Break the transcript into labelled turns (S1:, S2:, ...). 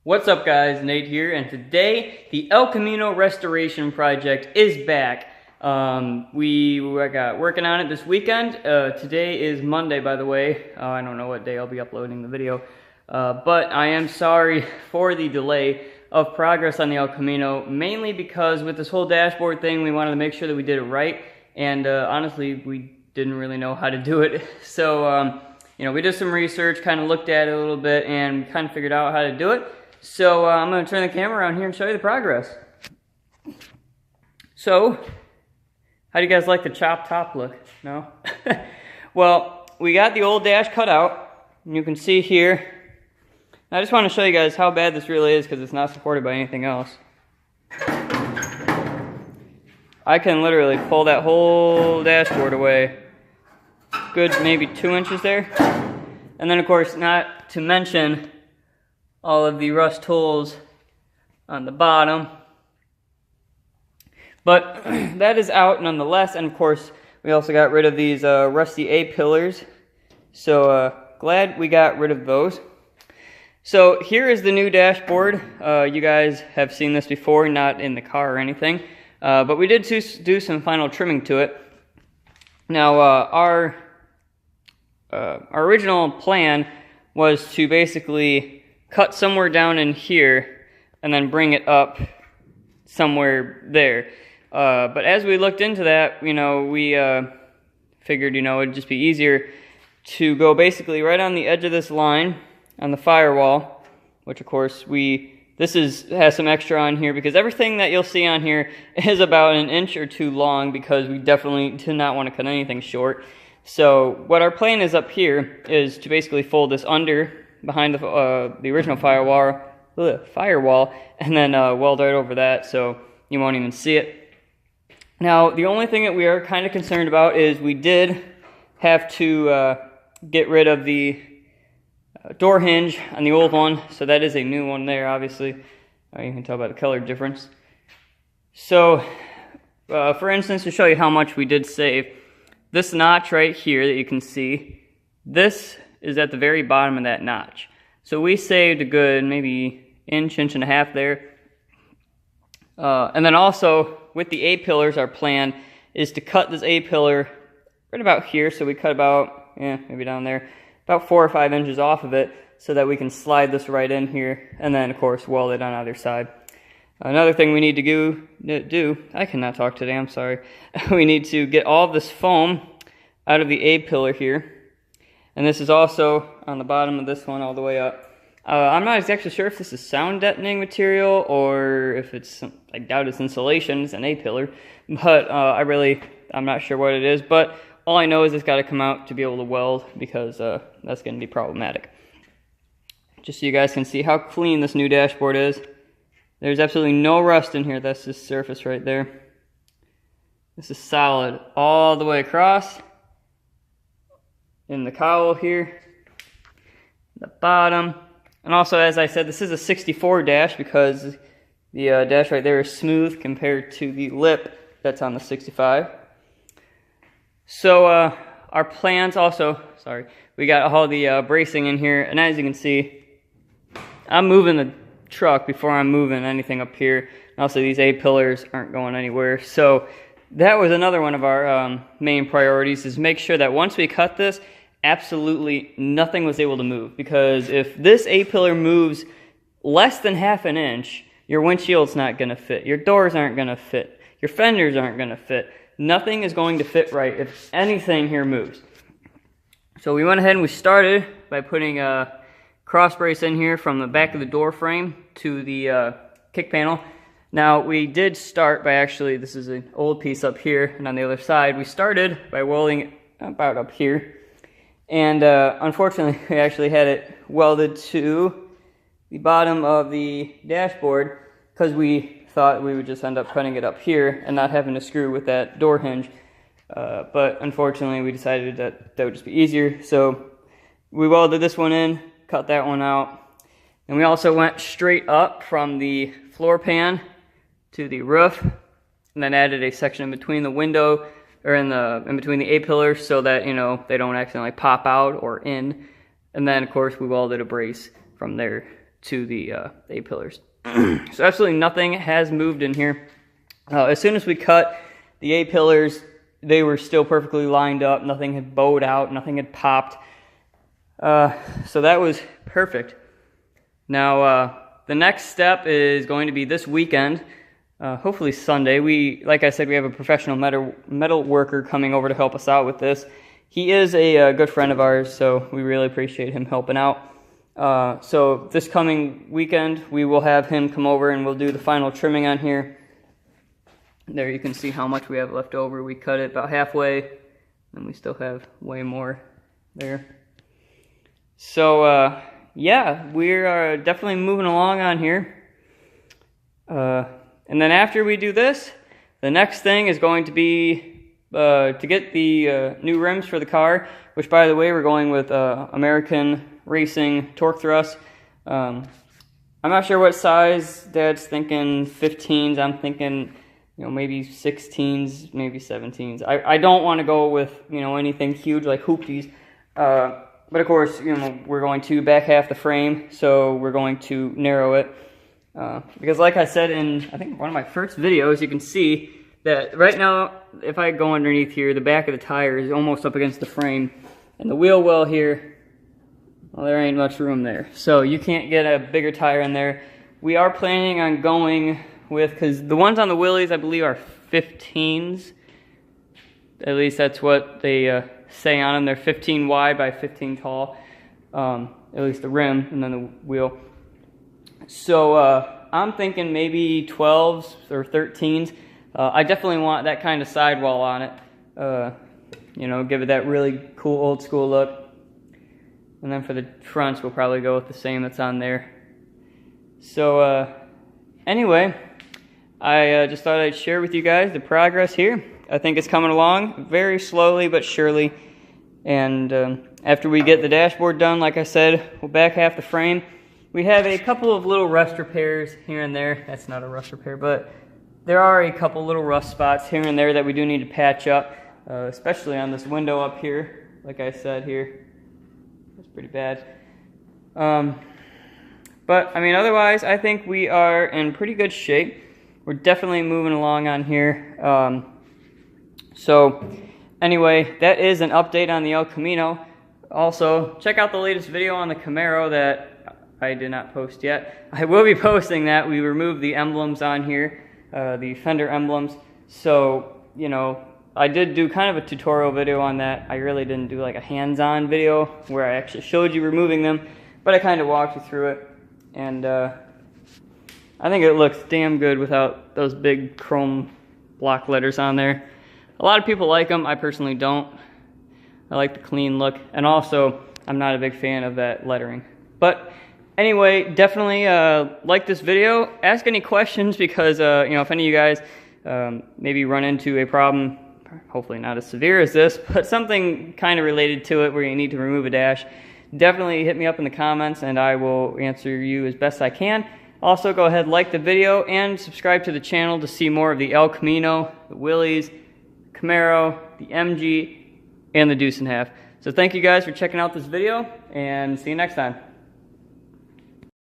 S1: What's up guys, Nate here, and today the El Camino restoration project is back. We got working on it this weekend. Today is Monday, by the way. I don't know what day I'll be uploading the video, but I am sorry for the delay of progress on the El Camino, mainly because with this whole dashboard thing, we wanted to make sure that we did it right, and honestly, we didn't really know how to do it. So, we did some research, kind of looked at it a little bit, and kind of figured out how to do it. So I'm going to turn the camera around here and show you the progress. So, how do you guys like the chopped top look? No? Well, we got the old dash cut out, and you can see here. I just want to show you guys how bad this really is because it's not supported by anything else. I can literally pull that whole dashboard away. Good maybe 2 inches there. And then of course, not to mention all of the rust holes on the bottom. But that is out nonetheless, and of course we also got rid of these rusty A-pillars. So glad we got rid of those. So here is the new dashboard. You guys have seen this before, not in the car or anything. But we did do some final trimming to it. Now our original plan was to basically cut somewhere down in here and then bring it up somewhere there. But as we looked into that, we figured, it'd just be easier to go basically right on the edge of this line on the firewall, which of course this has some extra on here because everything that you'll see on here is about 1 inch or 2 long because we definitely did not want to cut anything short. So what our plan is up here is to basically fold this under behind the original firewall, and then weld right over that so you won't even see it. Now, the only thing that we are kind of concerned about is we did have to get rid of the door hinge on the old one, so that is a new one there, obviously. You can tell by the color difference. So, for instance, to show you how much we did save, this notch right here that you can see, this is at the very bottom of that notch. So we saved a good maybe inch and a half there. And then also with the A-pillars, our plan is to cut this A-pillar right about here. So we cut about, maybe down there, about 4 or 5 inches off of it so that we can slide this right in here. And then of course weld it on either side. Another thing we need to do, I cannot talk today, I'm sorry. We need to get all of this foam out of the A-pillar here. And this is also on the bottom of this one all the way up. I'm not exactly sure if this is sound deadening material or if it's, I doubt it's insulation, it's an A-pillar. But I'm not sure what it is. But all I know is it's got to come out to be able to weld because that's going to be problematic. Just so you guys can see how clean this new dashboard is. There's absolutely no rust in here. That's this surface right there. This is solid all the way across. In the cowl here, the bottom. And also, as I said, this is a 64 dash because the dash right there is smooth compared to the lip that's on the 65. So our plans also, we got all the bracing in here, and as you can see, I'm moving the truck before I'm moving anything up here. And also these A-pillars aren't going anywhere. So that was another one of our main priorities, is make sure that once we cut this, absolutely nothing was able to move. Because if this A-pillar moves less than ½ an inch, your windshield's not going to fit. Your doors aren't going to fit. Your fenders aren't going to fit. Nothing is going to fit right if anything here moves. So we went ahead and we started by putting a cross brace in here from the back of the door frame to the kick panel. Now, we did start by this is an old piece up here, and on the other side, we started by welding it about up here. And unfortunately, we actually had it welded to the bottom of the dashboard because we thought we would just end up cutting it up here and not having to screw with that door hinge. But unfortunately, we decided that would just be easier. So we welded this one in, cut that one out. And we also went straight up from the floor pan to the roof, and then added a section in between the window, or in between the A-pillars, so that they don't accidentally pop out or in. And then of course we welded a brace from there to the A-pillars. So absolutely nothing has moved in here. As soon as we cut the A-pillars, they were still perfectly lined up. Nothing had bowed out. Nothing had popped. So that was perfect. Now, the next step is going to be this weekend, hopefully Sunday. Like I said, we have a professional metal worker coming over to help us out with this. He is a good friend of ours, so we really appreciate him helping out. So this coming weekend, we will have him come over and we'll do the final trimming on here. There you can see how much we have left over. We cut it about halfway, and we still have way more there. So, yeah, we're definitely moving along on here. And then after we do this, the next thing is going to be to get the new rims for the car, which, by the way, we're going with American Racing torque thrust. I'm not sure what size Dad's thinking. 15s. I'm thinking, maybe 16s, maybe 17s. I don't want to go with, anything huge like hoopties. But of course, we're going to back half the frame, so we're going to narrow it. Because like I said in, I think, one of my first videos, you can see that right now, if I go underneath here, the back of the tire is almost up against the frame. And the wheel well here, well, there ain't much room there. So you can't get a bigger tire in there. We are planning on going with, because the ones on the Willys, I believe, are 15s. At least that's what they say on them. They're 15 wide by 15 tall. At least the rim and then the wheel. So I'm thinking maybe 12s or 13s. I definitely want that kind of sidewall on it. Give it that really cool old school look. And then for the fronts, we'll probably go with the same that's on there. So anyway, I just thought I'd share with you guys the progress here. I think it's coming along very slowly but surely. And after we get the dashboard done, like I said, we'll back half the frame. We have a couple of little rust repairs here and there. That's not a rust repair, but there are a couple little rust spots here and there that we do need to patch up, especially on this window up here. Like I said here, it's pretty bad. But, otherwise, I think we are in pretty good shape. We're definitely moving along on here. So, anyway, that is an update on the El Camino. Also, check out the latest video on the Camaro that I did not post yet. I will be posting that. We removed the emblems on here, the fender emblems. So, I did do kind of a tutorial video on that. I really didn't do like a hands-on video where I actually showed you removing them, but I kind of walked you through it. And I think it looks damn good without those big chrome block letters on there. A lot of people like them. I personally don't. I like the clean look. And also, I'm not a big fan of that lettering. But anyway, definitely like this video. Ask any questions because, if any of you guys maybe run into a problem, hopefully not as severe as this, but something kind of related to it where you need to remove a dash, definitely hit me up in the comments and I will answer you as best I can. Also, go ahead, like the video, and subscribe to the channel to see more of the El Camino, the Willys, Camaro, the MG, and the Deuce and Half. So thank you guys for checking out this video, and see you next time.